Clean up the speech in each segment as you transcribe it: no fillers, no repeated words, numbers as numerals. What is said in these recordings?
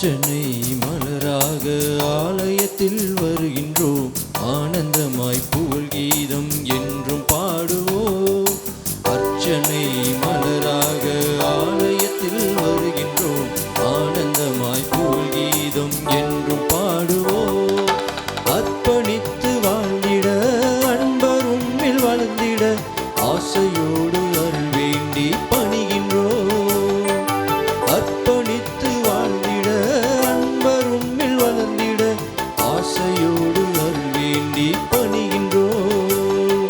அர்ச்சனை மலராக ஆலயத்தில் வருகின்றோம், ஆனந்தமாய் புகழ் கீதம் என்றும் பாடுவோம். அர்ச்சனை மலராக ஆலயத்தில் வருகின்றோம், ஆனந்தமாய் புகழ் கீதம் என்றும் பாடுவோம். அர்ப்பணித்து வாழ்ந்திட அன்பரும் வளர்ந்திட ஆசையோடு அருள் வேண்டி பணிகின்றோம். அர்ப்பணித்து வாழ்ந்திட அன்பரும் வளர்ந்திட ஆசையோடு அருள் வேண்டி பணிகின்றோம்.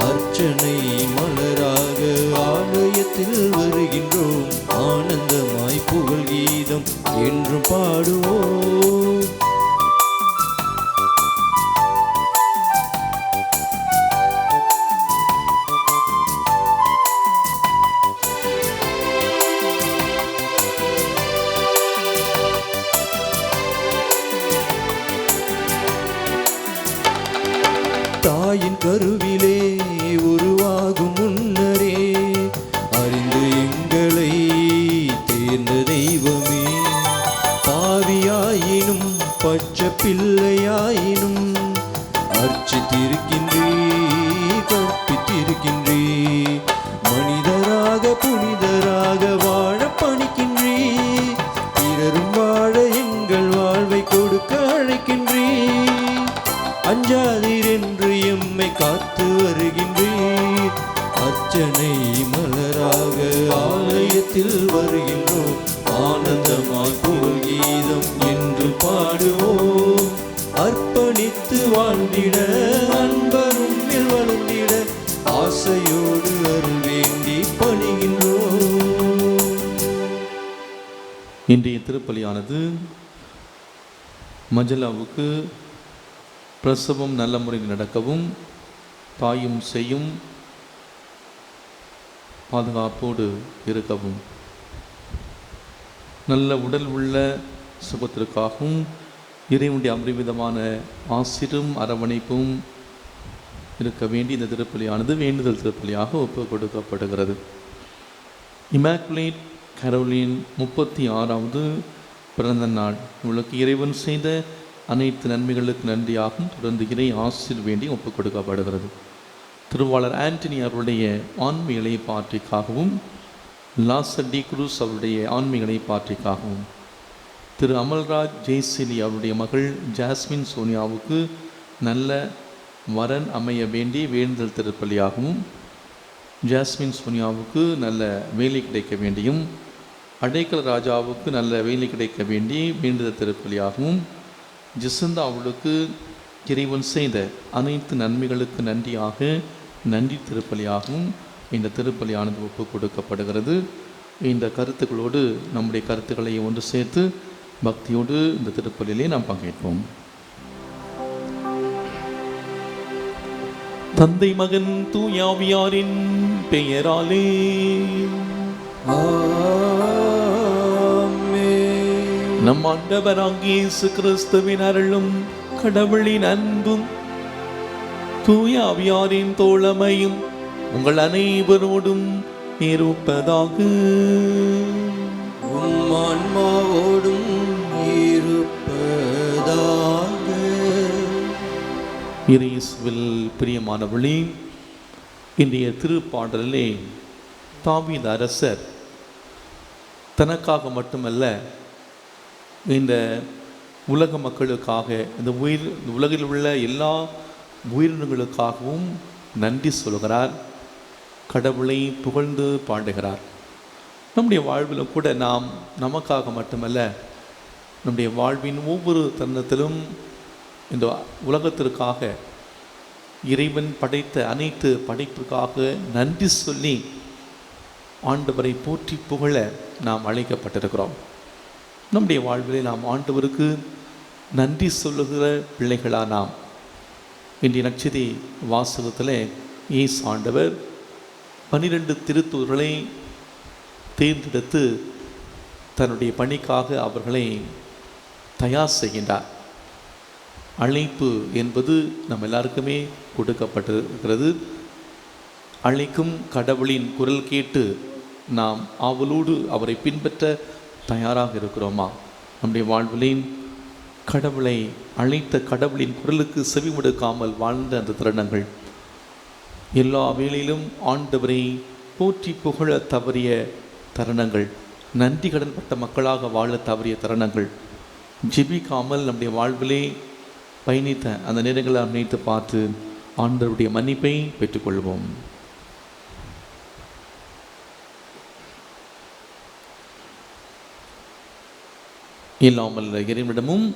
அர்ச்சனை மலராக ஆலயத்தில் வருகின்றோம், ஆனந்தமாய் புகழ் கீதம் என்றும் பாடுவோம். தாயின் கருவிலே உருவாகும் முன்னரே அறிந்து எங்களை தேர்ந்த தெய்வமே, பாவியாயினும் பச்சை பிள்ளையாயினும் அர்ச்சித்திருக்கின்றே, கற்பித்திருக்கின்றே. மனிதராக புனிதராக வாழ பணிக்கின்றே, பிறரும் வாழ எங்கள் வாழ்வை கொடுக்க அழைக்கின்றே. அஞ்சாதீர் என்று எம்மை காத்து வருகின்றீர். அர்ச்சனை மலராக ஆலயத்தில் வருகின்றோம், ஆனந்தமாய் புகழ் கீதம் என்று பாடுவோம். அர்ப்பணித்து வாழ்ந்திட அன்பரும் வளர்ந்திட ஆசையோடு அருள் வேண்டி பணிகின்றோம். இன்றைய திருப்பலியானது மஜலாவுக்கு பிரசவம் நல்ல முறையில் நடக்கவும், தாயும் செய்யும் பாதுகாப்போடு இருக்கவும், நல்ல உடல் உள்ள சுகத்திற்காகவும், இறைவனுடைய அபரிவிதமான ஆசிரும் அரவணைப்பும் இருக்க வேண்டி இந்த திருப்பலியானது வேண்டுதல் திருப்பலியாக ஒப்புக் கொடுக்கப்படுகிறது. இமாக்குலேட் கரோலின் 36வது பிறந்த நாள். இவளுக்கு இறைவன் செய்த அனைத்து நன்மைகளுக்கு நன்றியாகவும் தொடர்ந்து இறை ஆசிர் வேண்டி ஒப்புக் கொடுக்கப்படுகிறது. திருவாளர் ஆண்டனி அவருடைய ஆன்மீகளை பாற்றிக்காகவும், லாசர் டி குரூஸ் அவருடைய ஆன்மீகளை பாற்றிக்காகவும், திரு அமல்ராஜ் ஜெய்சிலி அவருடைய மகள் ஜாஸ்மின் சோனியாவுக்கு நல்ல வரன் அமைய வேண்டி வேண்டுதல் திருப்பலியாகவும், ஜாஸ்மின் சோனியாவுக்கு நல்ல வேலை கிடைக்க வேண்டியும், அடைக்கல் ராஜாவுக்கு நல்ல வேலை கிடைக்க வேண்டி வேண்டுதல் திருப்பலியாகவும், ஜிசந்தா அவளுக்கு இறைவன் செய்த அனைத்து நன்மைகளுக்கு நன்றியாக நன்றி திருப்பலியாகவும் இந்த திருப்பலியானது ஒப்புக் கொடுக்கப்படுகிறது. இந்த கருத்துக்களோடு நம்முடைய கருத்துக்களை ஒன்று சேர்த்து பக்தியோடு இந்த திருப்பலியிலே நாம் பங்கேற்போம். தந்தை மகன் தூயாவியாரின் பெயராலே நம் ஆண்டவராகிய இயேசு கிறிஸ்துவின் அருளும் கடவுளின் அன்பும் தூய ஆவியாரின் தோழமையும் உங்கள் அனைவரோடும் இருப்பதாக. உம் ஆன்மாவோடும் இருப்பதாக. இயேசுவில் பிரியமானவர்களே, இன்றைய திருப்பாடலிலே தாவீது அரசர் தனக்காக மட்டுமல்ல, இந்த உலக மக்களுக்காக, இந்த உலகில் உள்ள எல்லா உயிரினங்களுக்காகவும் நன்றி சொல்கிறார், கடவுளை புகழ்ந்து பாடுகிறார். நம்முடைய வாழ்வில் கூட நாம் நமக்காக மட்டுமல்ல, நம்முடைய வாழ்வின் ஒவ்வொரு தருணத்திலும் இந்த உலகத்திற்காக, இறைவன் படைத்த அனைத்து படைப்புக்காக நன்றி சொல்லி ஆண்டவரை போற்றி புகழ நாம் அழைக்கப்பட்டிருக்கிறோம். நம்முடைய வாழ்விலே நாம் ஆண்டவருக்கு நன்றி சொல்லுகிற பிள்ளைகளாக நாம். இன்றைய நற்செய்தி வாசகத்தில் இயேசு ஆண்டவர் 12 திருத்தூதர்களை தேர்ந்தெடுத்து தன்னுடைய பணிக்காக அவர்களை தயார் செய்கின்றார். அழைப்பு என்பது நம்ம எல்லாருக்குமே கொடுக்கப்பட்டிருக்கிறது. அழைக்கும் கடவுளின் குரல் கேட்டு நாம் ஆவலோடு அவரை பின்பற்ற தயாராக இருக்கிறோமா? நம்முடைய வாழ்விலே கடவுளை அழைத்த கடவுளின் குரலுக்கு செவிமடுக்காமல் வாழ்ந்த அந்த தருணங்கள், எல்லா வேளையிலும் ஆண்டவரை போற்றி புகழ தவறிய தருணங்கள், நன்றி கடன் பட்ட மக்களாக வாழ தவறிய தருணங்கள், ஜெபிக்காமல் நம்முடைய வாழ்விலே பயணித்த அந்த நேரங்களை நினைத்து பார்த்து ஆண்டவருடைய மன்னிப்பை பெற்றுக்கொள்வோம். இல்லாமல் இறைவனிடமும்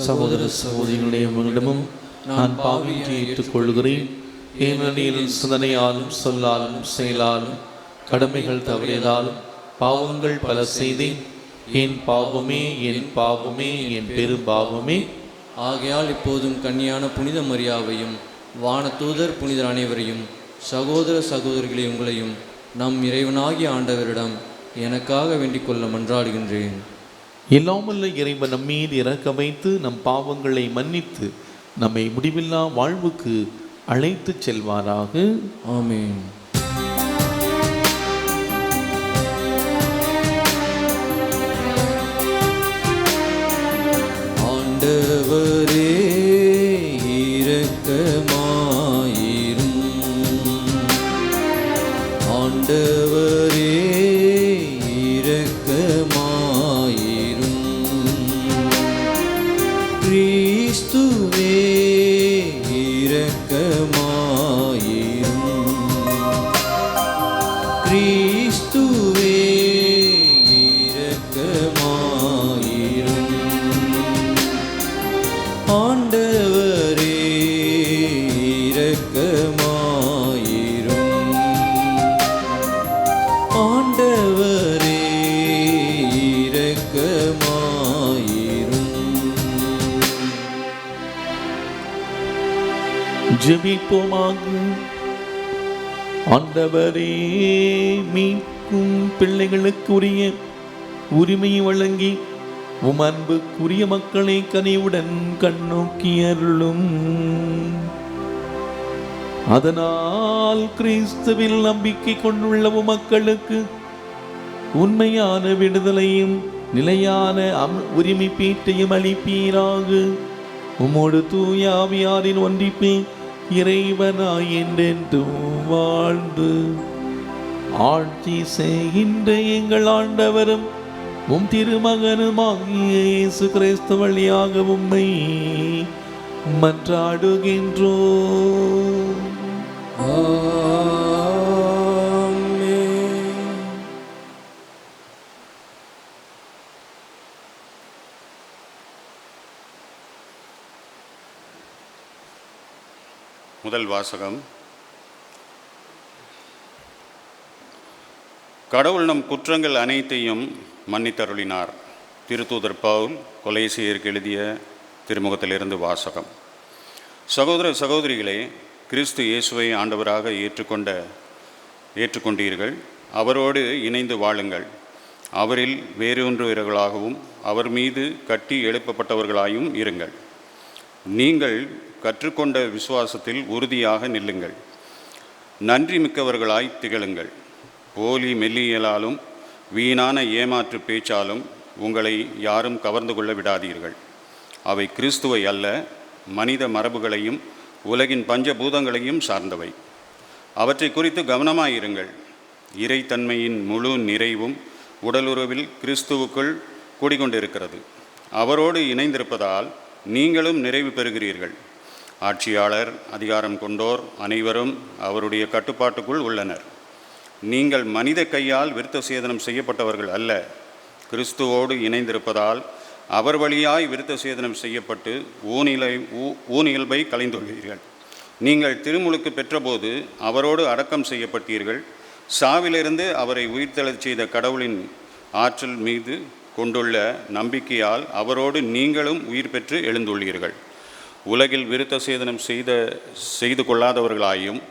சகோதர சகோதரிகளிடமும் நான் பாவியை ஏற்றுக்கொள்கிறேன். ஏனெனில் சிந்தனையாலும் சொல்லாலும் செயலாலும் கடமைகள் தவறியதாலும் பாவங்கள் பல செய்தேன். என் பாவமே, என் பாவமே, என் பெரும் பாவமே. ஆகையால் இப்போதும் கன்னியான புனித மரியாவையும் வானதூதர் புனிதர் அனைவரையும் சகோதர சகோதரிகளை உங்களையும் நம் இறைவனாகிய ஆண்டவரிடம் எனக்காக வேண்டிக் கொள்ள மன்றாடுகின்றேன். இல்லாமல் இறைவன் நம் மீது இறக்க வைத்து நம் பாவங்களை மன்னித்து நம்மை முடிவில்லா வாழ்வுக்கு அழைத்து செல்வாராக. ஆமென். ஆண்டவரே இரக்கமாயிரும். ஆண்டவரே இரக்கமாயிரும். கிறிஸ்துவே இரக்கமாயிரும். கிறிஸ்துவே இரக்கமாயிரும். ஆண்டவரே இரக்கமாயிரும். ஆண்டவரே இரக்கமாயிரும். ஜெபிப்போமாக. ஆண்டவரே, மீட்கும் பிள்ளைகளுக்குரிய உரிமையை வழங்கி உம் அன்புக்குரிய மக்களை கனிவுடன் கண்ணோக்கி அருளும். அதனால் கிறிஸ்துவில் நம்பிக்கை கொண்டுள்ள மக்களுக்கு உண்மையான விடுதலையும் நிலையான உரிமை பீட்டையும் அளிப்பீராக. உம்மோடு தூய ஆவியாரின் ஒன்றிப்பே இறைவனாய் என்றென்றும் வாழ்ந்து ஆட்சி செய்கின்ற எங்கள் ஆண்டவரும் உம் திருமகனுமாகிய இயேசு கிறிஸ்து வழியாக உம்மை மன்றாடுகின்றோம். முதல் வாசகம். கடவுள் நம் குற்றங்கள் அனைத்தையும் மன்னித்தருளினார். திருத்தூதர் பவுல் கொலேசியருக்கு எழுதிய திருமுகத்திலிருந்து வாசகம். சகோதர சகோதரிகளே, கிறிஸ்து இயேசுவை ஆண்டவராக ஏற்றுக்கொண்டீர்கள். அவரோடு இணைந்து வாழுங்கள். அவரில் வேறொன்றுவர்களாகவும் அவர் மீது கட்டி எழுப்பப்பட்டவர்களாயும் இருங்கள். நீங்கள் கற்றுக்கொண்ட விசுவாசத்தில் உறுதியாக நில்லுங்கள். நன்றி மிக்கவர்களாய் திகழுங்கள். போலி மெல்லியலாலும் வீணான ஏமாற்று பேச்சாலும் உங்களை யாரும் கவர்ந்து கொள்ள விடாதீர்கள். அவை கிறிஸ்துவை அல்ல, மனித மரபுகளையும் உலகின் பஞ்சபூதங்களையும் சார்ந்தவை. அவற்றை குறித்து கவனமாயிருங்கள். இறைத்தன்மையின் முழு நிறைவும் உடலுறவில் கிறிஸ்துவுக்குள் கூடிக்கொண்டிருக்கிறது. அவரோடு இணைந்திருப்பதால் நீங்களும் நிறைவு பெறுகிறீர்கள். ஆட்சியாளர், அதிகாரம் கொண்டோர் அனைவரும் அவருடைய கட்டுப்பாட்டுக்குள் உள்ளனர். நீங்கள் மனித கையால் விருத்த சேதனம் செய்யப்பட்டவர்கள் அல்ல, கிறிஸ்துவோடு இணைந்திருப்பதால் அவர் வழியாய் விருத்த சேதனம் செய்யப்பட்டு ஊனியல்பை கலைந்துள்ளீர்கள். நீங்கள் திருமுழுக்கு பெற்றபோது அவரோடு அடக்கம் செய்யப்பட்டீர்கள். சாவிலிருந்து அவரை உயிர்த்தெழச் செய்த கடவுளின் ஆற்றல் மீது கொண்டுள்ள நம்பிக்கையால் அவரோடு நீங்களும் உயிர் பெற்று எழுந்துள்ளீர்கள். உலகில் விருத்த சேதனம் செய்து கொள்ளாதவர்களாயும்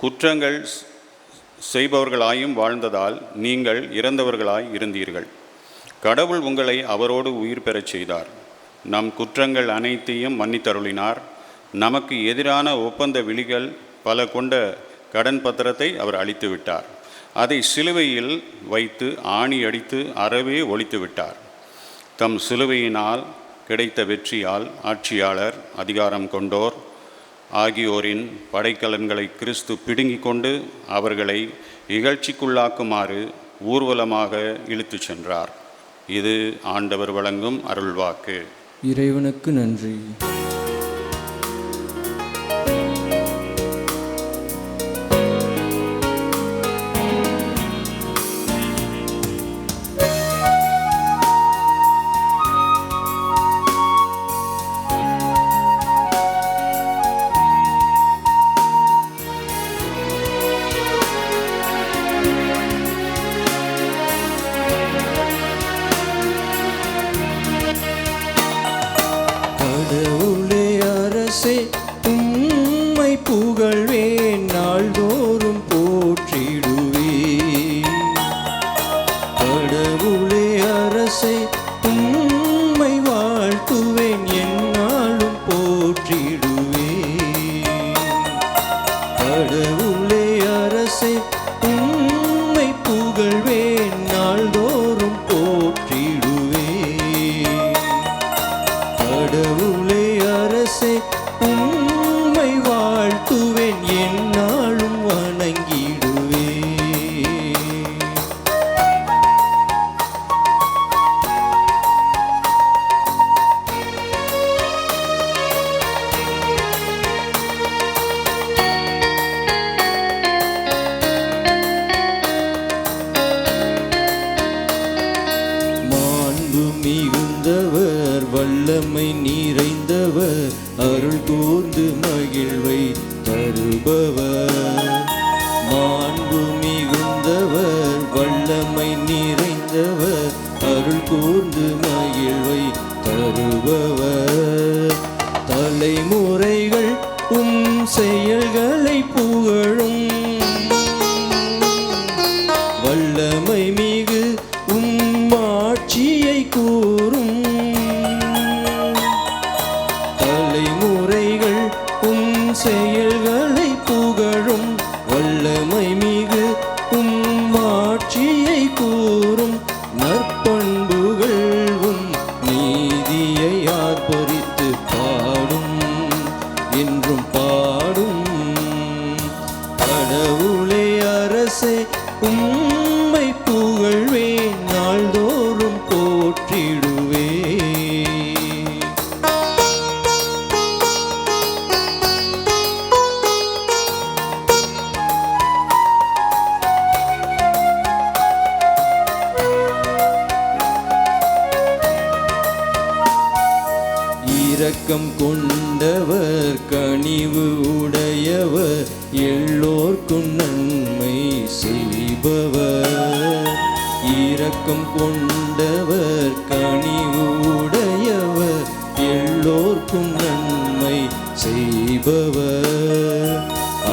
குற்றங்கள் செய்பவர்களாயும் வாழ்ந்ததால் நீங்கள் இறந்தவர்களாய் இருந்தீர்கள். கடவுள் உங்களை அவரோடு உயிர் பெறச் செய்தார். நம் குற்றங்கள் அனைத்தையும் மன்னித்தருளினார். நமக்கு எதிரான ஒப்பந்த விழிகள் பல கொண்ட கடன் பத்திரத்தை அவர் அழித்து விட்டார். அதை சிலுவையில் வைத்து ஆணி அடித்து அறவே ஒழித்து விட்டார். தம் சிலுவையினால் கிடைத்த வெற்றியால் ஆட்சியாளர், அதிகாரம் கொண்டோர் ஆகியோரின் படைக்கலன்களை கிறிஸ்து பிடுங்கிக் கொண்டு அவர்களை இகழ்ச்சிக்குள்ளாக்குமாறு ஊர்வலமாக இழுத்துச் சென்றார். இது ஆண்டவர் வழங்கும் அருள்வாக்கு. இறைவனுக்கு நன்றி. கடவுளே அரசே, உம்மை புகழ்வேன், நாள்தோறும் போற்றிடுவேன். கடவுளே அரசே, உம்மை வாழ்த்துவேன், எந்நாளும் போற்றிடுவேன். கடவுளே அரசே, உம்மை புகழ்வேன், நாள்தோறும் போற்றிடுவேன். கடவுளே அரசே, உம்மை வாழ்த்துவேன், எந்நாளும் வணங்கிடுவேன். மாண்பு மிகுந்தவர், வல்லமை நிறைந்தவர், அருள் கூர்ந்து மகிழ்வை தருபவர். மாண்பு மிகுந்தவர், வல்லமை நிறைந்தவர், அருள் கூர்ந்து மகிழ்வை தருபவர். தலைமுறைகள் உம் செயல்களை புகழும், வல்லமை மிகு உம் ஆட்சியை கூறும். தலைமுறைகள் உம் செயல்களை புகழும், வல்லமை மிகு உம் ஆட்சியை கூறும். நற்பண்புகள் உம் நீதியை ஆர்ப்பரித்து பாடும், என்றும் பாடும். கடவுளே அரசே, உம்மை புகழ்வேன், நாள்தோறும் போற்றிடுவேன். இரக்கம் கொண்டவர், கனிவு உடையவர், எல்லோர்க்கும் நன்மை செய்பவர். இரக்கம் கொண்டவர், கனிவு உடையவர், எல்லோர்க்கும் நன்மை செய்பவர்.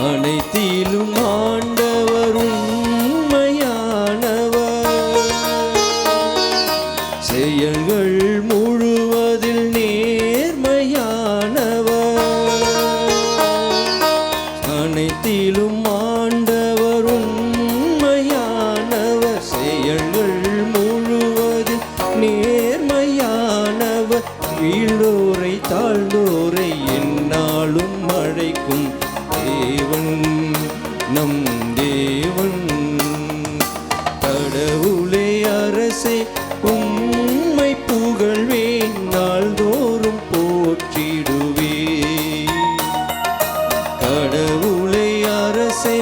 அனைத்திலும் ஆண்டவர் உண்மையானவர், செயல்கள் முழுவதில் நேர்மையானவர். அனைத்திலும் ஆண்டவர் உண்மையானவர், செயல்கள் முழுவதில் நேர்மையானவர். வீழ்ந்தோரை தாழ்ந்தோரை எந்நாளும் அழைக்கும் தேவன் நம் தேவன். கடவுளே அரசே, உம்மை புகழ்வேன், நாள்தோறும் போற்றிடுவேன். கடவுளே அரசே,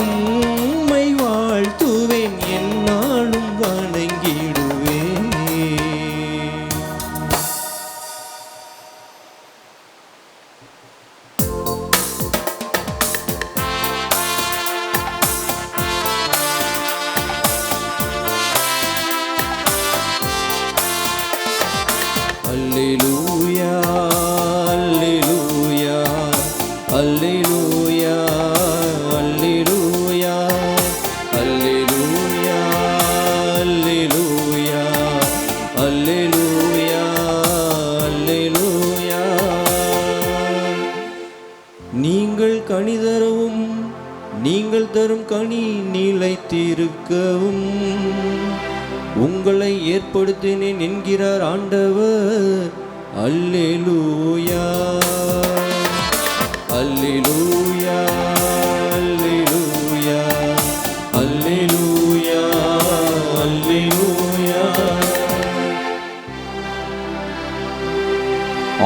உம்மை வாழ்த்துவேன், எந்நாளும் வணங்கிடுவேன். அல்லேலூயா, அல்லேலூயா, அல்லேலூயா, அல்லேலூயா, அல்லேலூயா, அல்லேலூயா, அல்லேலூயா, அல்லேலூயா. நீங்கள் கனி தரவும், நீங்கள் தரும் கனி நிலைத்திருக்கவும், உங்களை ஏற்படுத்தினேன் என்கிறார் ஆண்டவர். அல்லேலூயா அல்லேலூயா அல்லேலூயா அல்லேலூயா அல்லேலூயா.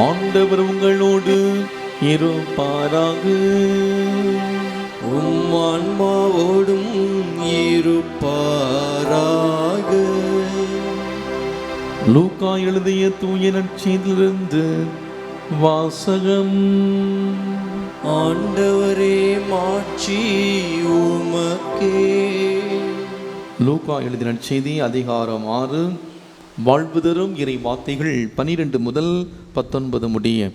ஆண்டவர் உங்களோடு இருப்பாராக. உம் ஆன்மாவோடும் இருப்பாராக. லூக்கா எழுதிய தூய நற்செய்தியிலிருந்து வாசகம். ஆண்டவரே மாட்சி உமக்கே. லூக்கா எழுதிய நற்செய்தி அதிகாரம் 6 வாழ்வு தரும் இறை வார்த்தைகள் 12 முதல் 19 முடிய.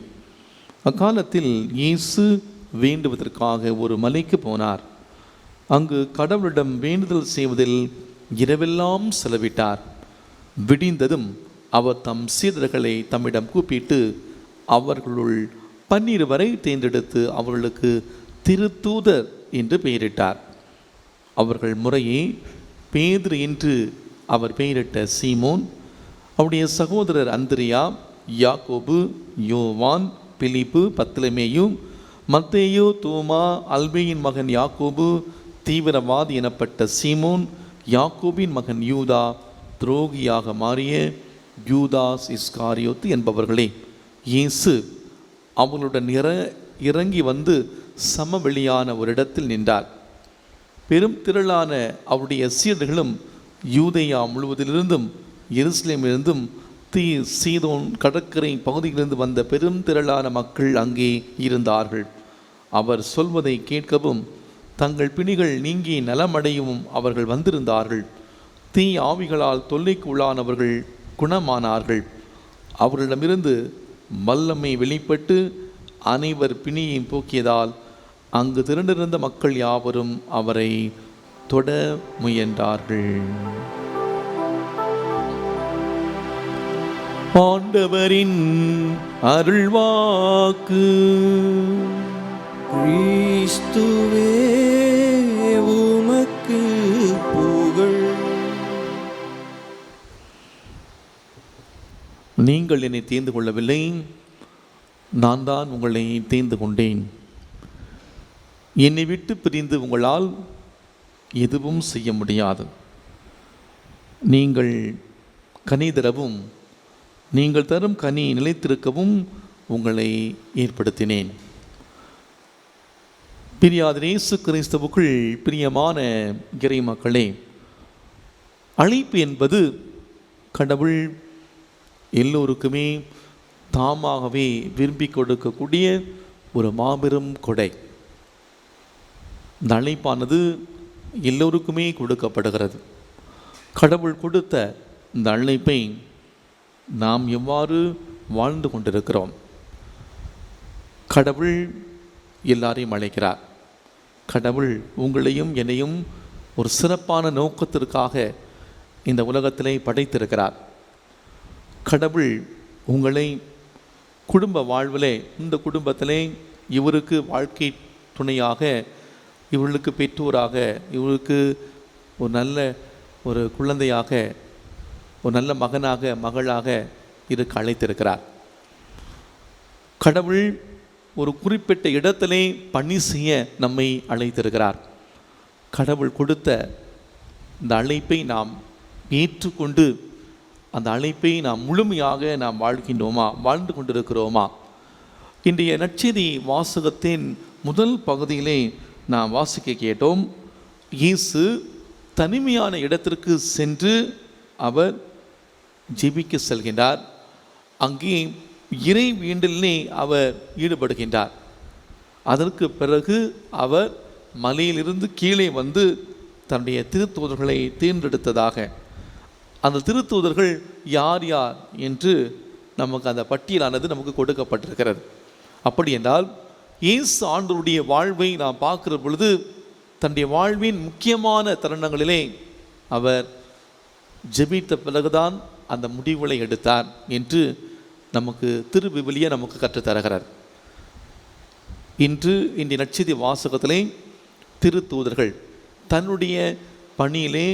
அக்காலத்தில் இயேசு வேண்டுவதற்காக ஒரு மலைக்கு போனார். அங்கு கடவுளிடம் வேண்டுதல் செய்வதில் இரவெல்லாம் செலவிட்டார். விடிந்ததும் அவர் தம் சீடர்களை தம்மிடம் கூப்பிட்டு அவர்களுள் 12 வரை தேர்ந்தெடுத்து அவர்களுக்கு திருத்தூதர் என்று பெயரிட்டார். அவர்கள் முறையே பேதுரு என்று அவர் பெயரிட்ட சீமோன், அவருடைய சகோதரர் அந்திரியா, யாக்கோபு, யோவான், பிலிப்பு, பத்லமேயு, மத்தேயு, தோமா, அல்பேயின் மகன் யாக்கோபு, தீவிரவாதி எனப்பட்ட சீமோன், யாக்கோபின் மகன் யூதா, துரோகியாக மாறிய யூதாஸ் இஸ்காரியோத்து என்பவர்களே. இயேசு அவர்களுடன் இறங்கி வந்து சமவெளியான ஒரு இடத்தில் நின்றார். பெரும் திரளான அவருடைய சீடர்களும் யூதேயா முழுவதிலிருந்தும் எருசலேமிலிருந்தும் சீதோன் கடற்கரை பகுதியிலிருந்து வந்த பெரும் திரளான மக்கள் அங்கே இருந்தார்கள். அவர் சொல்வதை கேட்கவும் தங்கள் பிணிகள் நீங்கி நலமடையவும் அவர்கள் வந்திருந்தார்கள். தீ ஆவிகளால் தொல்லைக்கு உள்ளானவர்கள் குணமானார்கள். அவர்களிடமிருந்து வல்லமை வெளிப்பட்டு அனைவர் பிணியையும் போக்கியதால் அங்கு திரண்டிருந்த மக்கள் யாவரும் அவரை தொட முயன்றார்கள். ஆண்டவரின் அருள்வாக்கு. கிறிஸ்துவே உமக்கு புகழ். நீங்கள் என்னை தேர்ந்து கொள்ளவில்லை, நான் தான் உங்களை தேர்ந்து கொண்டேன். என்னை விட்டு பிரிந்து உங்களால் எதுவும் செய்ய முடியாது. நீங்கள் கனி தரவும் நீங்கள் தரும் கனி நிலைத்திருக்கவும் உங்களை ஏற்படுத்தினேன். பிரியாத இயேசு கிறிஸ்துவுக்குள் பிரியமான இறை மக்களே, அழைப்பு என்பது கடவுள் எல்லோருக்குமே தாமாகவே விரும்பி கொடுக்கக்கூடிய ஒரு மாபெரும் கொடை. இந்த அழைப்பானது எல்லோருக்குமே கொடுக்கப்படுகிறது. கடவுள் கொடுத்த இந்த அழைப்பை நாம் எவ்வாறு வாழ்ந்து கொண்டிருக்கிறோம்? கடவுள் எல்லாரையும் அழைக்கிறார். கடவுள் உங்களையும் என்னையும் ஒரு சிறப்பான நோக்கத்திற்காக இந்த உலகத்திலே படைத்திருக்கிறார். கடவுள் உங்களை குடும்ப வாழ்விலே, இந்த குடும்பத்திலே இவருக்கு வாழ்க்கை துணையாக, இவர்களுக்கு பெற்றோராக, இவருக்கு ஒரு நல்ல ஒரு குழந்தையாக, ஒரு நல்ல மகனாக மகளாக இருக்க அழைத்திருக்கிறார். கடவுள் ஒரு குறிப்பிட்ட இடத்திலே பணி செய்ய நம்மை அழைத்திருக்கிறார். கடவுள் கொடுத்த இந்த அழைப்பை நாம் ஏற்றுக்கொண்டு அந்த அழைப்பை நாம் முழுமையாக நாம் வாழ்ந்து கொண்டிருக்கிறோமா? இன்றைய நற்செய்தி வாசகத்தின் முதல் பகுதியிலே நாம் வாசிக்க கேட்டோம். இயேசு தனிமையான இடத்திற்கு சென்று அவர் ஜெபிக்க செல்கின்றார். அங்கே இறை வேண்டலிலே அவர் ஈடுபடுகின்றார். அதற்கு பிறகு அவர் மலையிலிருந்து கீழே வந்து தன்னுடைய திருத்தூதர்களை தேர்ந்தெடுத்ததாக, அந்த திருத்தூதர்கள் யார் யார் என்று நமக்கு அந்த பட்டியலானது நமக்கு கொடுக்கப்பட்டிருக்கிறது. அப்படி என்றால் இயேசு ஆண்டவருடைய வாழ்வை நாம் பார்க்கிற பொழுது தன்னுடைய வாழ்வின் முக்கியமான தருணங்களிலே அவர் ஜெபித்த பிறகுதான் அந்த முடிவுகளை எடுத்தார் என்று நமக்கு திருவிவிலிய நமக்கு கற்றுத்தருகிறார். இன்றைய நற்செய்தி வாசகத்திலே திருத்தூதர்கள் தன்னுடைய பணியிலே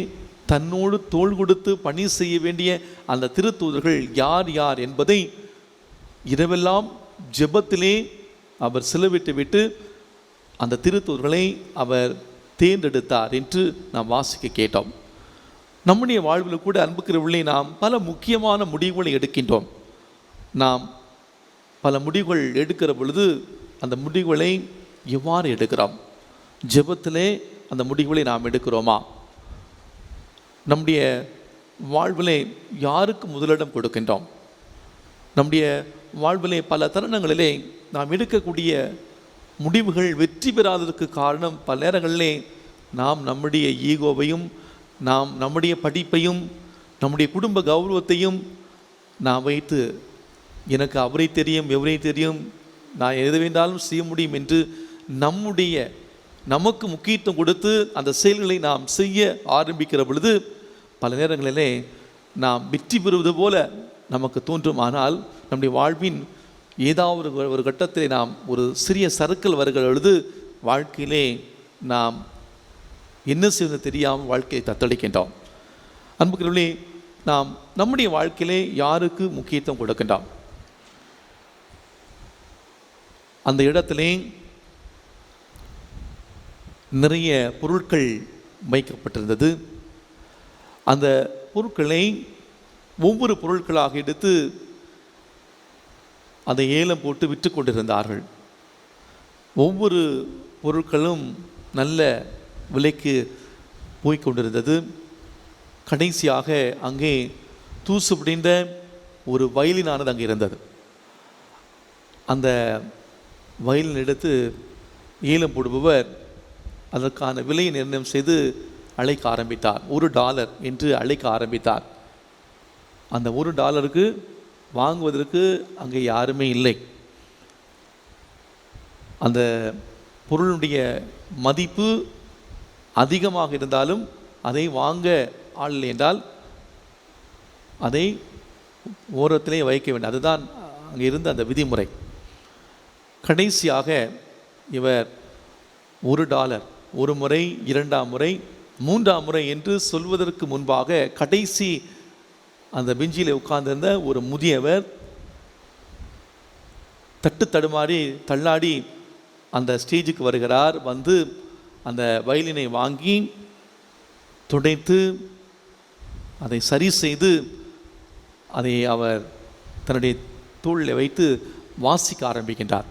தன்னோடு தோள் கொடுத்து பணி செய்ய வேண்டிய அந்த திருத்தூதர்கள் யார் யார் என்பதை இரவெல்லாம் ஜெபத்திலே அவர் செலவிட்டு விட்டு அந்த திருத்தூதர்களை அவர் தேர்ந்தெடுத்தார் என்று நாம் வாசிக்க கேட்டோம். நம்முடைய வாழ்வில் கூட அன்புக்கிறவர்களே, நாம் பல முக்கியமான முடிவுகளை எடுக்கின்றோம். நாம் பல முடிவுகள் எடுக்கிற பொழுது அந்த முடிவுகளை எவ்வாறு எடுக்கிறோம்? ஜெபத்திலே அந்த முடிவுகளை நாம் எடுக்கிறோமா? நம்முடைய வாழ்விலே யாருக்கு முதலிடம் கொடுக்கின்றோம்? நம்முடைய வாழ்விலே பல தருணங்களிலே நாம் எடுக்கக்கூடிய முடிவுகள் வெற்றி பெறாததற்கு காரணம் பல நேரங்களிலே நாம் நம்முடைய ஈகோவையும், நாம் நம்முடைய படிப்பையும், நம்முடைய குடும்ப கௌரவத்தையும் நாம் வைத்து எனக்கு அவரை தெரியும், எவரை தெரியும், நான் எது வேண்டாலும் செய்ய முடியும் என்று நமக்கு முக்கியத்துவம் கொடுத்து அந்த செயல்களை நாம் செய்ய ஆரம்பிக்கிற பொழுது பல நேரங்களிலே நாம் வெற்றி பெறுவது போல நமக்கு தோன்றும். ஆனால் நம்முடைய வாழ்வின் ஏதாவது ஒரு கட்டத்திலே நாம் ஒரு சிறிய சறுக்கல் வருகிற பொழுது வாழ்க்கையிலே நாம் என்ன செய்வது தெரியாமல் வாழ்க்கையை தத்தளிக்கின்றோம். அன்புக்குரியவர்களே, நாம் நம்முடைய வாழ்க்கையிலே யாருக்கு முக்கியத்துவம் கொடுக்கின்றோம்? அந்த இடத்திலே நிறைய பொருட்கள் வைக்கப்பட்டிருந்தது. அந்த பொருட்களை ஒவ்வொரு பொருட்களாக எடுத்து அதை ஏலம் போட்டு விற்று கொண்டிருந்தார்கள். ஒவ்வொரு பொருட்களும் நல்ல விலைக்கு போய்கொண்டிருந்தது. கடைசியாக அங்கே தூசு பிடிந்த ஒரு வயலினானது அங்கே இருந்தது. அந்த வயலின் எடுத்து ஏலம் போடுபவர் அதற்கான விலையை நிர்ணயம் செய்து அழைக்க ஆரம்பித்தார். $1 என்று அழைக்க ஆரம்பித்தார். அந்த $1 வாங்குவதற்கு அங்கே யாருமே இல்லை. அந்த பொருளுடைய மதிப்பு அதிகமாக இருந்தாலும் அதை வாங்க ஆள் இல்லை என்றால் அதை ஓரத்திலே வைக்க வேண்டும். அதுதான் அங்கே இருந்த அந்த விதிமுறை. கடைசியாக இவர் $1 ஒரு முறை, 2ஆம் முறை, 3ஆம் முறை என்று சொல்வதற்கு முன்பாக கடைசி அந்த பெஞ்சில் உட்கார்ந்திருந்த ஒரு முதியவர் தட்டு தடுமாறி தள்ளாடி அந்த ஸ்டேஜுக்கு வருகிறார். வந்து அந்த வயலினை வாங்கி துடைத்து அதை சரி செய்து அதை அவர் தன்னுடைய தோளில் வைத்து வாசிக்க ஆரம்பிக்கின்றார்.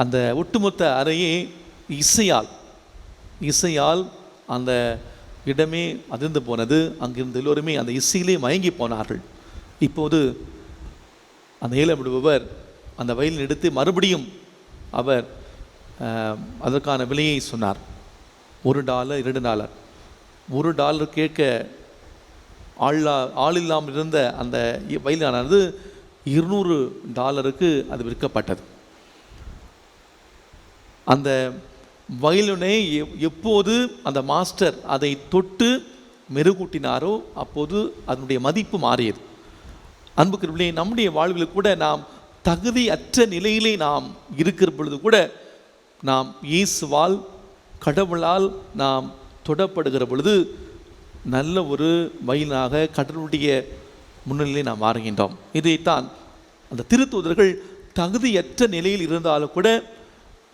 அந்த ஒட்டுமொத்த அறையே இசையால் அந்த இடமே அதிர்ந்து போனது. அங்கிருந்த எல்லோருமே அந்த இசையிலே மயங்கி போனார்கள். இப்போது அந்த ஏலமிடுபவர் அந்த வயலின் எடுத்து மறுபடியும் அவர் அதற்கான விலையை சொன்னார். $1, $2. $1 கேட்க ஆள் இல்லாமல் இருந்த அந்த வயலானது $200 அது விற்கப்பட்டது. அந்த வயலினை எப்போது அந்த மாஸ்டர் அதை தொட்டு மெருகூட்டினாரோ அப்போது அதனுடைய மதிப்பு மாறியது. அன்புக்குரியவர்களே, நம்முடைய வாழ்வில் கூட நாம் தகுதியற்ற நிலையிலே நாம் இருக்கிற பொழுது கூட நாம் இயேசுவால், கடவுளால் நாம் தொடப்படுகிற பொழுது நல்ல ஒரு வயலாக கடவுளுடைய முன்னிலையை நாம் மாறுகின்றோம். இதைத்தான் அந்த திருத்தூதர்கள் தகுதியற்ற நிலையில் இருந்தாலும் கூட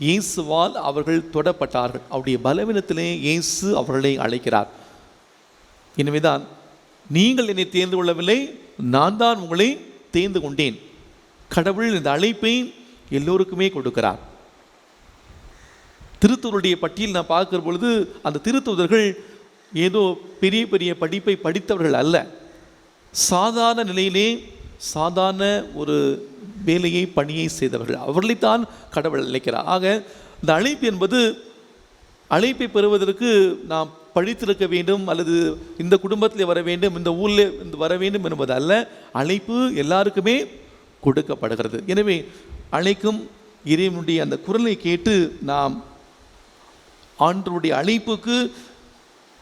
இயேசுவால் அவர்கள் தொடப்பட்டார்கள். அவருடைய பலவீனத்திலே இயேசு அவர்களை அழைக்கிறார். எனவேதான் நீங்கள் என்னை தேர்ந்து கொள்ளவில்லை, நான் தான் உங்களை தேர்ந்து கொண்டேன். கடவுள் இந்த அழைப்பை எல்லோருக்குமே கொடுக்கிறார். திருத்தூதருடைய பட்டியல் நான் பார்க்கிற பொழுது அந்த திருத்தூதர்கள் ஏதோ பெரிய பெரிய படிப்பை படித்தவர்கள் அல்ல. சாதாரண நிலையிலே சாதாரண ஒரு வேலையை, பணியை செய்தவர்கள். அவர்களைத்தான் கடவுள் அழைக்கிறார். ஆக இந்த அழைப்பு என்பது அழைப்பை பெறுவதற்கு நாம் படித்திருக்க வேண்டும் அல்லது இந்த குடும்பத்தில் வர வேண்டும், இந்த ஊரில் வர வேண்டும் என்பது அல்ல. அழைப்பு எல்லாருக்குமே கொடுக்கப்படுகிறது. எனவே அழைக்கும் இறைவனுடைய அந்த குரலை கேட்டு நாம் ஆண்டவருடைய அழைப்புக்கு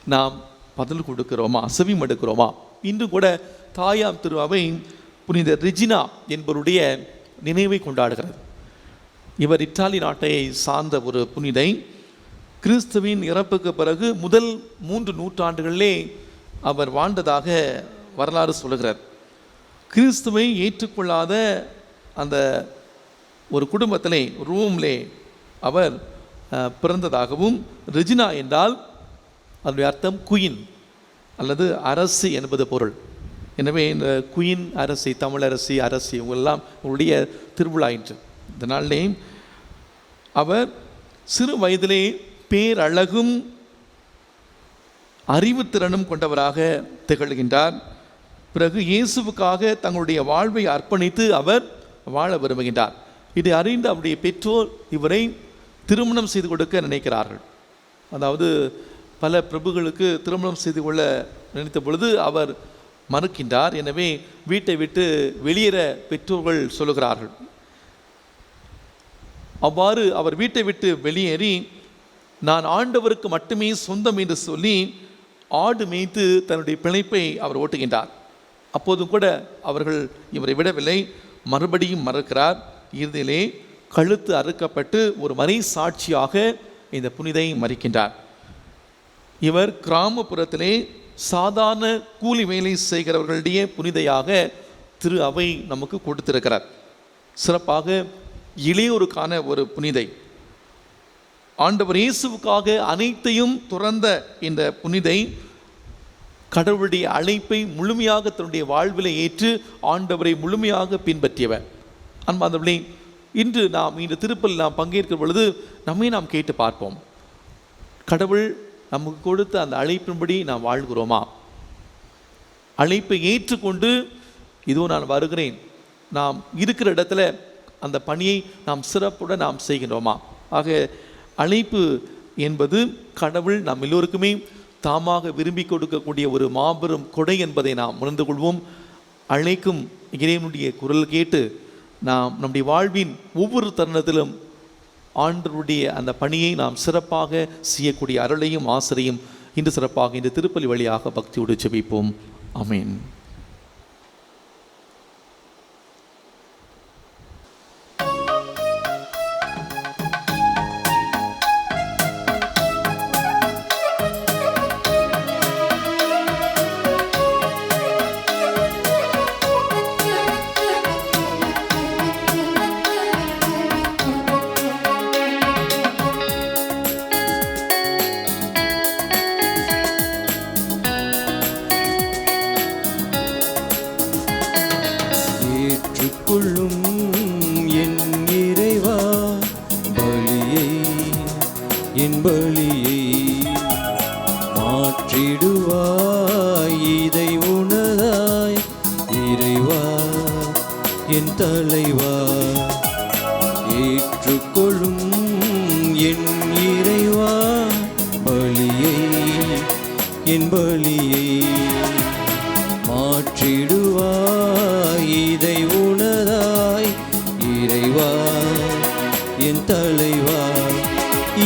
நாம் பதில் கொடுக்கிறோமா, செவி மடுக்கிறோமா? இன்று கூட தாயாம் திருவை புனித ரெஜினா என்பவருடைய நினைவை கொண்டாடுகிறது. இவர் இத்தாலி நாட்டை சார்ந்த ஒரு புனிதை. கிறிஸ்துவின் இறப்புக்கு பிறகு முதல் 3 நூற்றாண்டுகளிலே அவர் வாழ்ந்ததாக வரலாறு சொல்லுகிறார். கிறிஸ்துவை ஏற்றுக்கொள்ளாத அந்த ஒரு குடும்பத்திலே ரூம்லே அவர் பிறந்ததாகவும், ரெஜினா என்றால் அதனுடைய அர்த்தம் குயின் அல்லது அரசி என்பது பொருள். எனவே இந்த குயின் அரசி, தமிழரசி, அரசி இவங்கெல்லாம் உங்களுடைய திருவிழா என்று. இந்த நாளிலே அவர் சிறு வயதிலே பேரழகும் அறிவுத்திறனும் கொண்டவராக திகழ்கின்றார். பிறகு இயேசுவுக்காக தங்களுடைய வாழ்வை அர்ப்பணித்து அவர் வாழ விரும்புகின்றார். இதை அறிந்து அவருடைய பெற்றோர் இவரை திருமணம் செய்து கொடுக்க நினைக்கிறார்கள். அதாவது பல பிரபுகளுக்கு திருமணம் செய்து கொள்ள நினைத்த பொழுது அவர் மறுக்கின்றார். எனவே வீட்டை விட்டு வெளியேற பெற்றோர்கள் சொல்லுகிறார்கள். அவ்வாறு அவர் வீட்டை விட்டு வெளியேறி, நான் ஆண்டவருக்கு மட்டுமே சொந்தம் என்று சொல்லி ஆடு மேய்த்து தன்னுடைய பிழைப்பை அவர் ஓட்டுகின்றார். அப்போதும் கூட அவர்கள் இவரை விடவில்லை, மறுபடியும் மறுக்கிறார். இறுதியிலே கழுத்து அறுக்கப்பட்டு ஒரு மறை சாட்சியாக இந்த புனிதை மறிக்கின்றார். இவர் கிராமப்புறத்திலே சாதாரண கூலி வேலை செய்கிறவர்களுடைய புனிதையாக திரு அவை நமக்கு கொடுத்திருக்கிறார். சிறப்பாக இளையோருக்கான ஒரு புனிதை. ஆண்டவர் இயேசுவுக்காக அனைத்தையும் துறந்த இந்த புனிதை கடவுளுடைய அழைப்பை முழுமையாக தன்னுடைய வாழ்விலை ஏற்று ஆண்டவரை முழுமையாக பின்பற்றியவர். அன்பார்ந்தவர்களே, இன்று நாம் இந்த திருப்பலில் நாம் பங்கேற்கிற பொழுது நம்மை நாம் கேட்டு பார்ப்போம். கடவுள் நமக்கு கொடுத்த அந்த அழைப்பின்படி நாம் வாழ்கிறோமா? அழைப்பை ஏற்றுக்கொண்டு இதோ நான் வருகிறேன், நாம் இருக்கிற இடத்துல அந்த பணியை நாம் சிறப்புடன் நாம் செய்கின்றோமா? ஆக அழைப்பு என்பது கடவுள் நம் எல்லோருக்குமே தாமாக விரும்பி கொடுக்கக்கூடிய ஒரு மாபெரும் கொடை என்பதை நாம் உணர்ந்து கொள்வோம். அழைக்கும் இறைவனுடைய குரல் கேட்டு நாம் நம்முடைய வாழ்வின் ஒவ்வொரு தருணத்திலும் ஆண்டவருடைய அந்த பணியை நாம் சிறப்பாக செய்யக்கூடிய அருளையும் ஆசிரியும் இன்று சிறப்பாக இந்த திருப்பலி வழியாக பக்தியோடு ஜெபிப்போம். ஆமென். கொள்ளும் என் இறைவா பலியை, என் பலியை மாற்றிடுவாய் இதை உணராய் இறைவா என் தலைவா. ஏற்றுக்கொள்ளும் என் இறைவா பலியை, என் பலியை மாற்றிடுவாய் இதை உணராய் இறைவா என் தலைவா.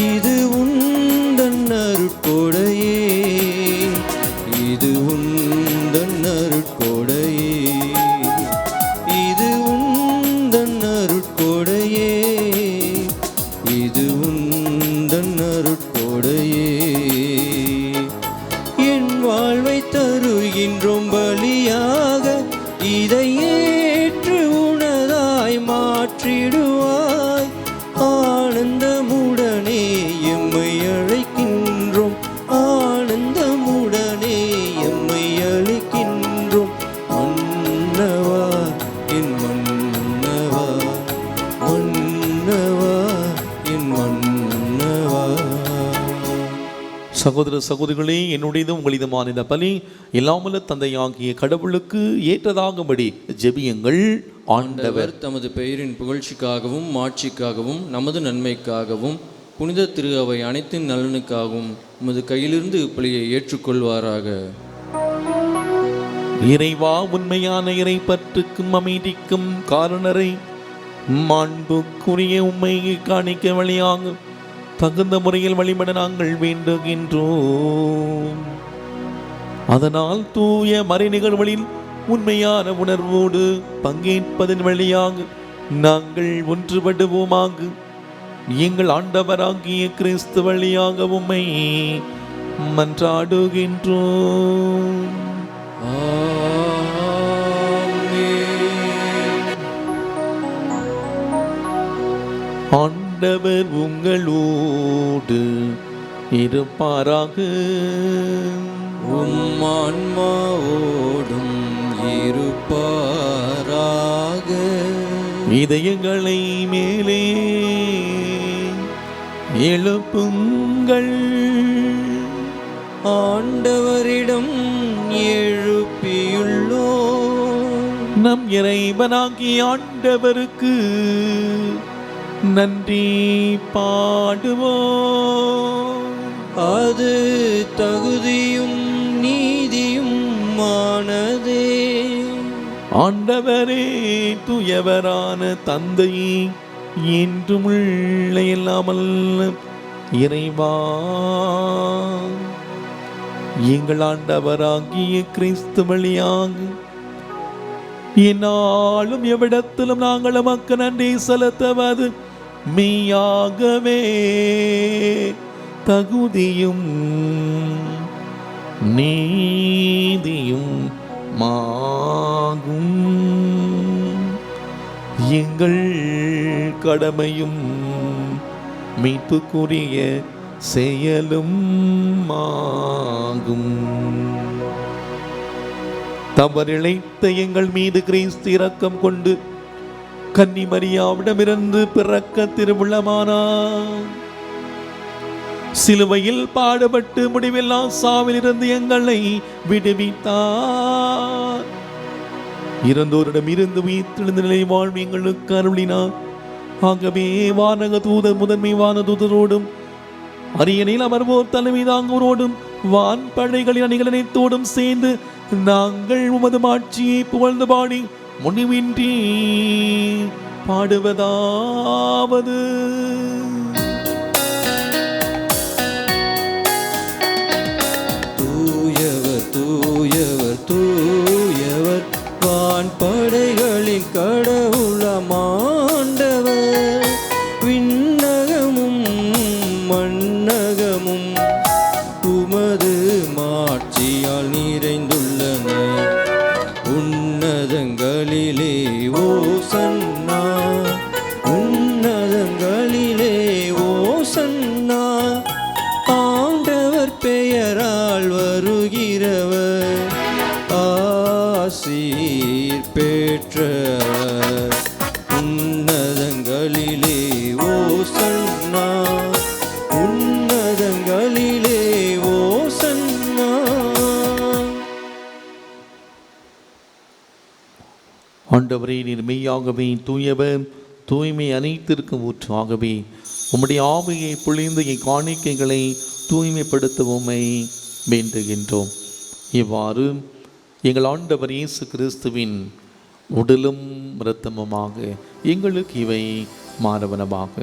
இது உந்தன் அருட்கொடையே, இது உந்தன் அருட்கொடையே, இது உந்தன் அருட்கொடையே, இது உந்தன் அருட்கொடையே. என் வாழ்வை தருகின்றோம் பலியாக, இதை ஏற்று உணராய் மாற்றிடுவாய். ஆனந்தமுடனே எம்மை அழைக்கின்றோம், ஆனந்தமுடனே எம்மை அழைக்கின்றோம். மன்னவா என் மன்னவா, மன்னவா என் மன்னவா. சகோதர சகோதரிகளே, என்னுடையதும் உங்களிதுமான இந்த பலி எல்லாமல்ல தந்தையாகிய கடவுளுக்கு ஏற்றதாகும்படி ஜெபியுங்கள். ஆண்டவர் தமது பெயரின் புகழ்ச்சிக்காகவும் மாட்சிக்காகவும் நமது நன்மைக்காகவும் புனித திரு அவை அனைத்தின் நலனுக்காகவும் உமது கையிலிருந்து இப்பலியை ஏற்றுக்கொள்வாராக. இறைவா, உண்மையான இறை பற்றுக்கும் அமைதிக்கும் காரணரை மாண்புக்குரிய உண்மை காணிக்க வழியாக தகுந்த முறையில் வழிபட நாங்கள் வேண்டுகின்றோம். அதனால் தூய மறை நிகழ்வுகளில் உண்மையான உணர்வோடு பங்கேற்பதன் வழியாக நாங்கள் ஒன்றுபடுவோமாக. எங்கள் ஆண்டவராகிய கிறிஸ்து வழியாக உம்மை மன்றாடுகின்றோம். ஆண்டவர் உங்களோடு இருப்பாராக. உம் ஆன்மாவோடும் இருப்பாராக. இதயங்களை மேலே எழுப்புங்கள். ஆண்டவரிடம் எழுப்பியுள்ளோம். நம் இறைவனாகிய ஆண்டவருக்கு நன்றி பாடுவோம். அது தகுதியும் நீதியும் மானதே. ஆண்டவரே தூயவரான தந்தையே, என்றும் உள்ள இல்லாமல் இறைவா, எங்கள் ஆண்டவராகிய கிறிஸ்து வழியாக என்னாலும் எவ்விடத்திலும் நாங்கள் நமக்கு நன்றி செலுத்துவது மெய்யாகவே தகுதியும் நீதியும் மாகும். எங்கள் கடமையும் மீட்புக்குரிய செயலும் ஆகும். தவறிழைத்த எங்கள் மீது கிறிஸ்து இரக்கம் கொண்டு கன்னி மரியாவிடமிருந்து பிறக்க திருவுள்ளமானார். சிலுவையில் பாடுபட்டு முடிவில்லா சாவிலிருந்து எங்களை விடுவித்தார். இறந்தோரிடம் இருந்து உயிர்த்தெழுந்த நிலை வாழ்வு எங்களுக்கு அருளினார். ஆகவே வானக தூதர் முதன்மை வான தூதரோடும் அரியணையில் அமர்வோர் தலைமை தாங்குவோரோடும் வான்படைகளின் அணிகள் அனைத்தோடும் சேர்ந்து நாங்கள் உமது மாட்சியை புகழ்ந்து பாடி முடிவின்றி பாடுவதாவது: தூயவர் தூயவர் தூயவர், வான்படைகளின் கடவுளமாண்டவர். விண்ணகமும் மண்ணகமும் உமது மாட்சியால் நிறைந்துள்ளன. உன்னதங்களிலே ஓசன்னா, உன்னதங்களிலே ஓசன்னா. ஆண்டவர் பெயரால் வருகிறவர் ஆசீர் பெற்றவர். உன்னதங்களிலே ஓசன்னா, உன்னதங்களிலே ஓசன்னா. ஆண்டவரே, நீர் மெய்யாகவே தூயவர், தூய்மை அனைத்திற்கும் ஊற்றாகவே உம்முடைய ஆவியை பொழிந்து காணிக்கைகளை தூய்மைப்படுத்தவுமை வேண்டுகின்றோம். இவ்வாறு எங்கள் ஆண்டவர் இயேசு கிறிஸ்துவின் உடலும் இரத்தமுமாக எங்களுக்கு இவை மாறவனமாக.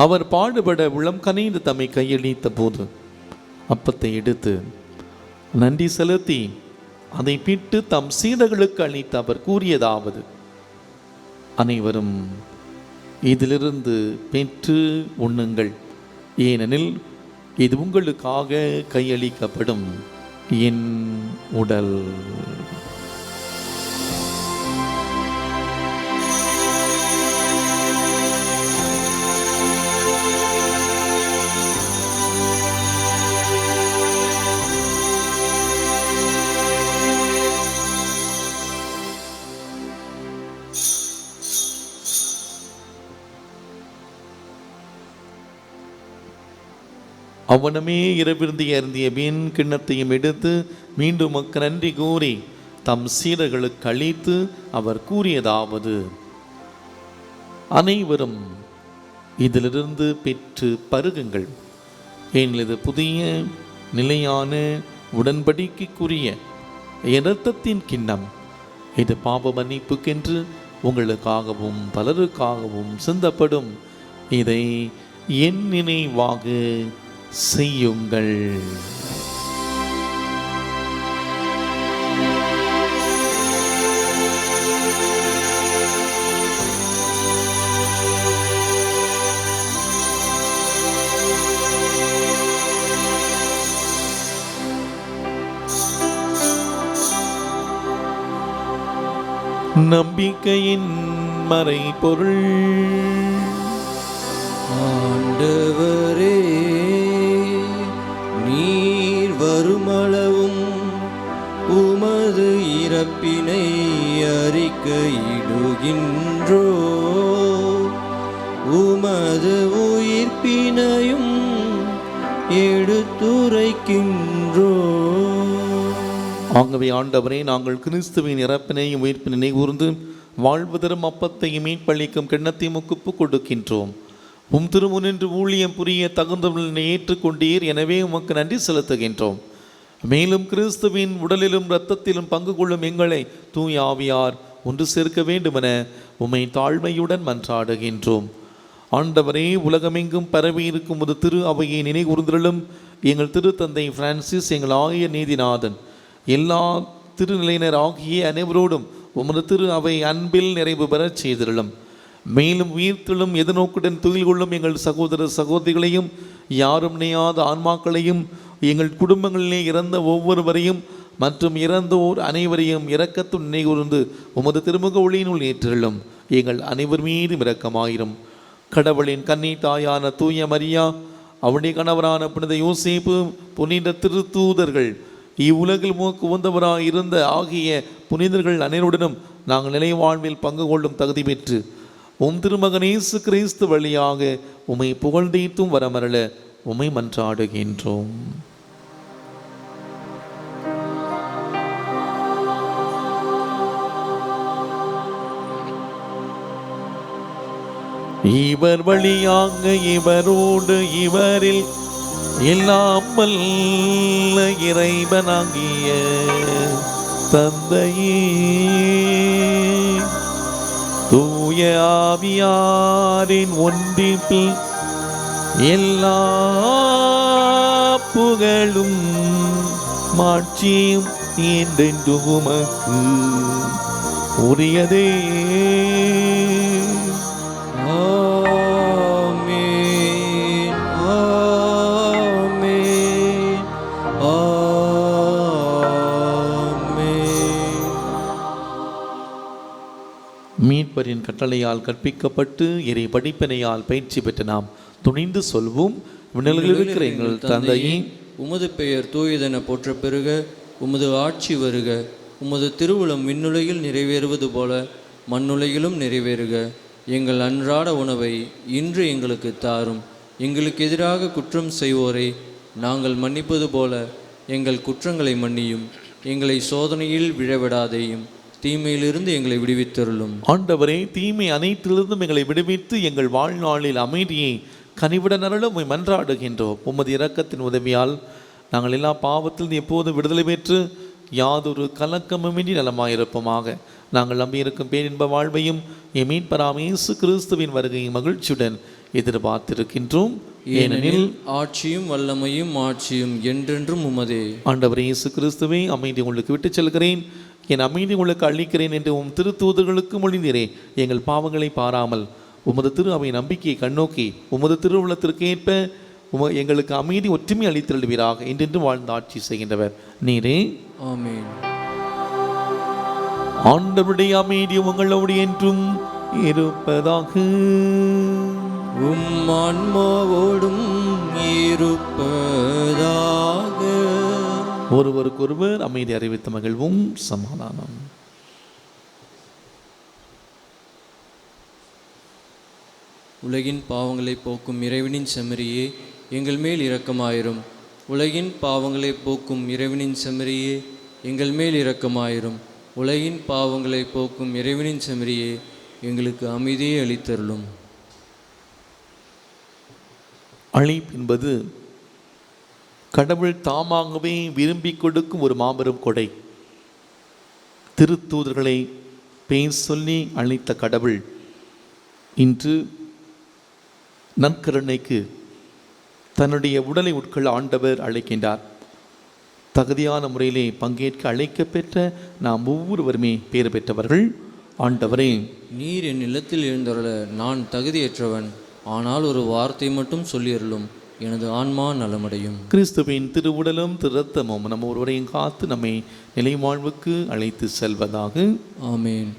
அவர் பாடுபட உளம் கனிந்து தம்மை கையளித்த போது அப்பத்தை எடுத்து நன்றி செலுத்தி அதை பிட்டு தம் சீடர்களுக்கு அளித்து அவர் கூறியதாவது: அனைவரும் இதிலிருந்து பெற்று உண்ணுங்கள், ஏனெனில் இது உங்களுக்காக கையளிக்கப்படும் என் உடல். அவனமே இரவிருந்தி அருந்திய மீன் கிண்ணத்தையும் எடுத்து மீண்டும் நன்றி கூறி தம் சீடர்களுக்கு அளித்து அவர் கூறியதாவது: அனைவரும் இதிலிருந்து பெற்று பருகுங்கள், ஏனெனில் இது புதிய நிலையான உடன்படிக்கைக்குரிய இரத்தத்தின் கிண்ணம். இது பாவ மன்னிப்புக்கென்று உங்களுக்காகவும் பலருக்காகவும் சிந்தப்படும். இதை என் நினைவாக செய்யுங்கள். நம்பிக்கையின் மறைபொருள். ஆண்டவரே, நீர் வருமளவும் உமது இறப்பினை அறிக்கையிடுகின்றோ, உமது உயிர்ப்பினையும் எடுத்துரைக்கின்றோ. ஆகவே ஆண்டவரே, நாங்கள் கிறிஸ்துவின் இறப்பினையும் உயிர்ப்பினை நினைகூர்ந்து வாழ்வு தரும் அப்பத்தையும் மீட்பளிக்கும் கிண்ணத்தையும் ஒப்புக் கொடுக்கின்றோம். உம் திருமுனின்று ஊழியம் புரிய தகுந்தவர்களை ஏற்றுக்கொண்டீர், எனவே உமக்கு நன்றி செலுத்துகின்றோம். மேலும் கிறிஸ்துவின் உடலிலும் இரத்தத்திலும் பங்கு கொள்ளும் எங்களை தூய ஆவியார் ஒன்று சேர்க்க வேண்டுமென உம்மை தாழ்மையுடன் மன்றாடுகின்றோம். ஆண்டவரே, உலகமெங்கும் பரவி இருக்கும் ஒரு திரு அவையை நினைகூர்ந்தலும் எங்கள் திருத்தந்தை பிரான்சிஸ், எங்கள் ஆய நீதிநாதன், எல்லா திருநிலையினர் ஆகிய அனைவரோடும் உமது திரு அவை அன்பில் நிறைவு பெறச் செய்திருளும். மேலும் உயிர்த்தெழும் எதிர்நோக்குடன் துயில் கொள்ளும் எங்கள் சகோதர சகோதரிகளையும், யாரும் நினையாத ஆன்மாக்களையும், எங்கள் குடும்பங்களிலே இறந்த ஒவ்வொருவரையும் மற்றும் இறந்தோர் அனைவரையும் இரக்கத்துடன் நினைகூர்ந்து உமது திருமுக ஒளியினுள் ஏற்றிருளும். எங்கள் அனைவர் மீதும் இரக்கமாயிரும். கடவுளின் கன்னி தாயான தூய மரியா, அவருடைய கணவரான புனித யோசேப்பு, புனித திருத்தூதர்கள், இவ்வுலகில் உமக்கு உகந்தவராய் இருந்த ஆகிய புனிதர்கள் அனைவருடனும் நாங்கள் நிலை வாழ்வில் பங்கு கொள்ளும் தகுதி பெற்று உம் திருமகன் இயேசு கிறிஸ்து வழியாக உம்மை புகழ்ந்தீத்தும் வரமரல உம்மை மன்றாடுகின்றோம். இவர் வழியாக இவரோடு இவரில் எல்லாம் வல்ல இறைவனாகிய தந்தையே, தூய ஆவியாரின் ஒன்றிப்பில் எல்லா புகழும் மாட்சியும் என்றென்றும் உமக்கு உரியதே. ஆமென், ஆமென், ஆமென். மீட்பரின் கட்டளையால் கற்பிக்கப்பட்டு இறை படிப்பினையால் பயிற்சி பெற்ற நாம் துணிந்து சொல்வோம். விண்ணுலகில் இருக்கிற எங்கள் தந்தையே, உமது பெயர் தூயதென போற்ற பெறுக, உமது ஆட்சி வருக, உமது திருவுளம் விண்ணுலகில் நிறைவேறுவது போல மண்ணுலகிலும் நிறைவேறுக. எங்கள் அன்றாட உணவை இன்று எங்களுக்கு தாரும். எங்களுக்கு எதிராக குற்றம் செய்வோரை நாங்கள் மன்னிப்பது போல எங்கள் குற்றங்களை மன்னியும். எங்களை சோதனையில் விழவிடாதேயும், தீமையிலிருந்து எங்களை விடுவித்தருளும். ஆண்டவரே, தீமை அனைத்திலிருந்தும் எங்களை விடுவித்து எங்கள் வாழ்நாளில் அமைதியை கனிவுடன் அருள உம்மை மன்றாடுகின்றோம். உமது இரக்கத்தின் உதவியால் நாங்கள் எல்லா பாவத்திலிருந்து எப்போதும் விடுதலை பெற்று யாதொரு கலக்கமுமின்றி நலமாயிருப்போமாக. நாங்கள் நம்பியிருக்கும் பேரின்ப வாழ்வையும் என் மீட்பராம் இயேசு கிறிஸ்துவின் வருகையை மகிழ்ச்சியுடன் எதிர்பார்த்திருக்கின்றோம். ஏனெனில் ஆட்சியும் வல்லமையும் மாட்சியும் என்றென்றும் உமதே. ஆண்டவர் இயேசு கிறிஸ்துவை, அமைதி உங்களுக்கு விட்டுச் செல்கிறேன், என் அமைதி உங்களுக்கு அளிக்கிறேன் என்று உம் திருத்தூதர்களுக்கு மொழிந்தீரே. எங்கள் பாவங்களை பாராமல் உமது திரு அவை நம்பிக்கையை கண்ணோக்கி உமது திருவுள்ளத்திற்கு ஏற்ப எங்களுக்கு அமைதி ஒற்றுமை அளித்தருள்வீராக. என்றென்று வாழ்ந்து ஆட்சி செய்கின்றவர் நீரே. ஆமென். ஆண்டவருடைய அமைதி உங்களோடு என்றும் இருப்பதாக. உம் ஆன்மாவோடும் இருப்பதாக. ஒருவருக்கொருவர் அமைதி அறிவித்த மகிழ்வும் சமாதானம். உலகின் பாவங்களை போக்கும் இறைவனின் செம்மறியே, எங்கள் மேல் இரக்கமாயிரும். உலகின் பாவங்களை போக்கும் இறைவனின் செம்மறியே, எங்கள் மேல் இரக்கமாயிரும். உலகின் பாவங்களை போக்கும் இறைவனின் செம்மறியே, எங்களுக்கு அமைதியை அளித்தருளும். அழைப்பு என்பது கடவுள் தாமாகவே விரும்பி கொடுக்கும் ஒரு மாபெரும் கொடை. திருத்தூதர்களை பேர் சொல்லி அழைத்த கடவுள் இன்று நற்கருணைக்கு தன்னுடைய உடலை உட்கொள்ள ஆண்டவர் அழைக்கின்றார். தகுதியான முறையிலே பங்கேற்க அழைக்க பெற்ற நாம் ஒவ்வொருவருமே பேர் பெற்றவர்கள். ஆண்டவரே, நீர் என் இல்லத்தில் எழுந்தருள நான் தகுதியற்றவன், ஆனால் ஒரு வார்த்தை மட்டும் சொல்லியருளும், எனது ஆன்மா நலமடையும். கிறிஸ்துவின் திருவுடலும் திருரத்தமும் நம்ம ஒருவரையும் காத்து நம்மை நிலை வாழ்வுக்கு அழைத்து செல்வதாக. ஆமேன்.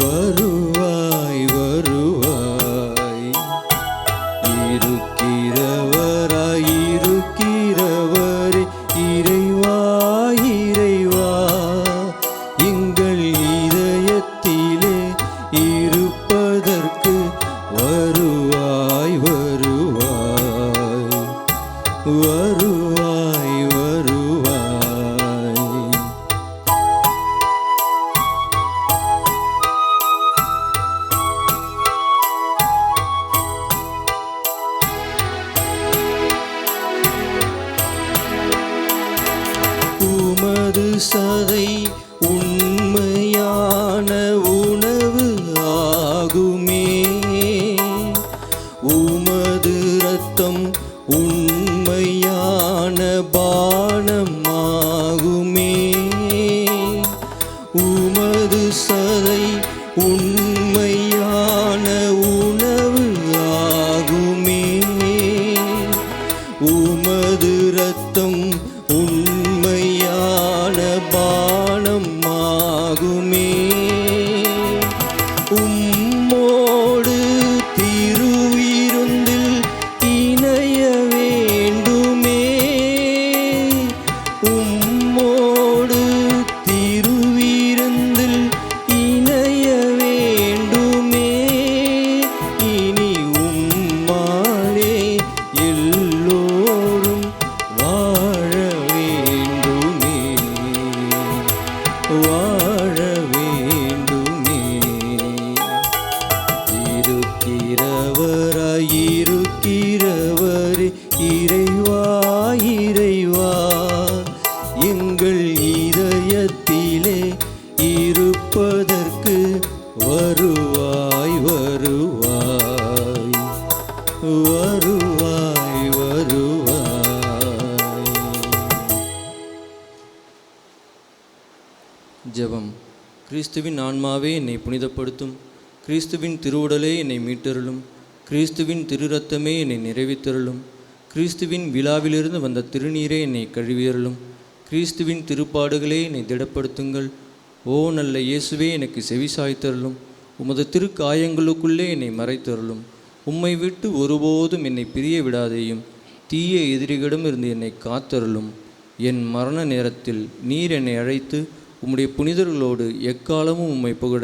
வருவாய் வருவாய். இருக்கிறவராய் இருக்கிறவரே இறைவா இறைவா, எங்கள் இதயத்திலே இருப்பதற்கு வருவாய் வருவாய் வருவாய் வருவாய். உமது சதை உண்மையான உணவு ஆகுமே, உமது இரத்தம் உண்மையான பானமாகுமே. உமது சதை உண்மையான உணவு ஆகுமே, உமது இரத்தம் உண்மையான பானமாகுமே. உம்மோடு திருவிருந்தில் இணைய வேண்டுமே, உம்மோடு திருவிருந்தில் இணைய வேண்டுமே. இனி உம்மாலே எல்லோரும் வாழ வேண்டுமே வாழ வேண்டுமே. இருக்கிறவராய் இருக்கிறவரே இறைவா இறைவா, எங்கள் இதயத்திலே இருப்பதற்கு வருவாய் வருவாய் வருவாய் வருவாய். ஜெபம். கிறிஸ்துவின் ஆன்மாவே என்னை புனிதப்படுத்தும், கிறிஸ்துவின் திருவுடலே என்னை மீட்டருளும், கிறிஸ்துவின் திருரத்தமே என்னை நிறைவித்தருளும், கிறிஸ்துவின் விழாவிலிருந்து வந்த திருநீரே என்னை கழுவியருளும், கிறிஸ்துவின் திருப்பாடுகளே என்னை திடப்படுத்துங்கள். ஓ நல்ல இயேசுவே, எனக்கு செவிசாய்த்தருளும், உமது திருக்காயங்களுக்குள்ளே என்னை மறைத்தருளும். உம்மை விட்டு ஒருபோதும் என்னை பிரிய விடாதேயும், தீய எதிரிகளிடமிருந்து என்னை காத்தருளும். என் மரண நேரத்தில் நீர் என்னை அழைத்து உம்முடைய புனிதர்களோடு எக்காலமும் உம்மை புகழ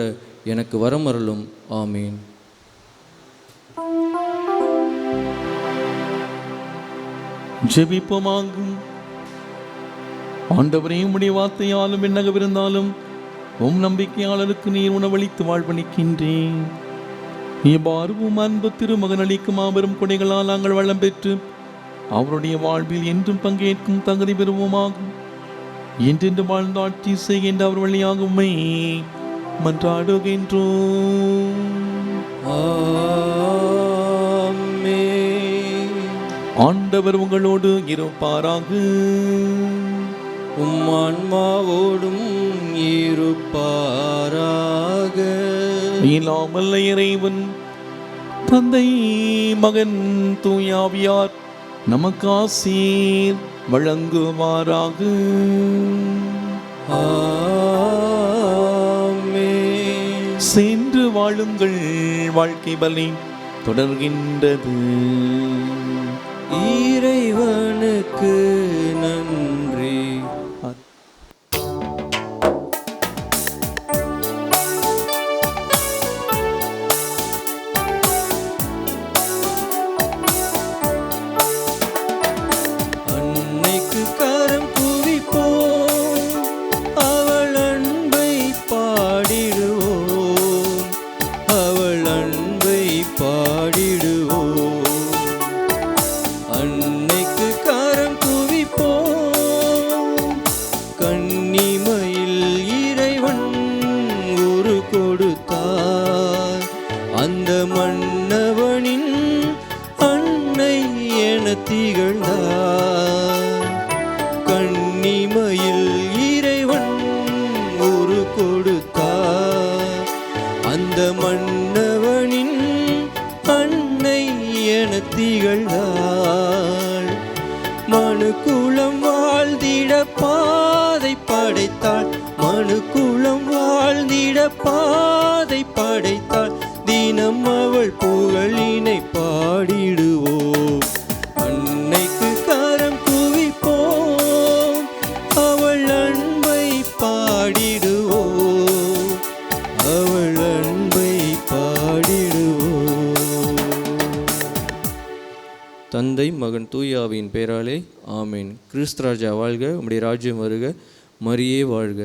எனக்கு வரமருளும். ஆமீன். ஜெபிப்போமாகும். ஆண்டவரே, உம்முடைய வார்த்தையாலும் விண்ணகவிருந்தாலும் உம் நம்பிக்கையாளருக்கு நீர் உணவளித்து வாழ்வளிக்கின்றேன். இவ்வாறு உம் அன்பு திருமகன் அளிக்கும் மாபெரும் கொடைகளால் நாங்கள் வளம் பெற்று அவருடைய வாழ்வில் என்றும் பங்கேற்கும் தகுதி பெறுவோமாகும். என்றென்று வாழ்ந்து ஆட்சி செய்கின்ற அவர் வழியாக உம்மை மன்றாடுகின்றோம். ஆமென். ஆண்டவர் உங்களோடு இருப்பாராக. உம் ஆன்மாவோடும் இருப்பாராக. இல்லாமல் இறைவன் தந்தை மகன் தூயாவியார் நமக்கு ஆசீர் வழங்குவாராக. ஆமென். சென்று வாழுங்கள், வாழ்க்கை பலி தொடர்கின்றது. இறைவனுக்கு நன்றி. அன்னைக்கு கரம் குவிப்போம், அவள் அன்பை பாடிடுவோம், அவள் அன்பை பாடிடுவோம். அன்னைக்கு கரம் குவிப்போம், கன்னிமையில் இறைவன் ஒரு கொடுத்தார், அந்த மன்னவனின் அன்னை என திகழ்ந்தார். கன்னிமையில் இறைவன் ஒரு கொடுத்தார், அந்த மன்னவனின் அன்னை என திகழ்ந்தாள். மனுக்குலம் வாழ்ந்திட பாதை படைத்தாள், மனுக்குலம் வாழ்ந்திட பாதை படைத்தாள், தினம் அவள் புகழினை பாடிடுவோம். அன்னைக்கு கரம் குவிப்போம், அவள் அன்பை பாடிடுவோம், அவள் அன்பை பாடிடுவோம். தந்தை மகன் தூயாவின் பெயராலே ஆமேன். கிறிஸ்து ராஜா வாழ்க, உம்முடைய ராஜ்யம் வருக, மரியே வாழ்க.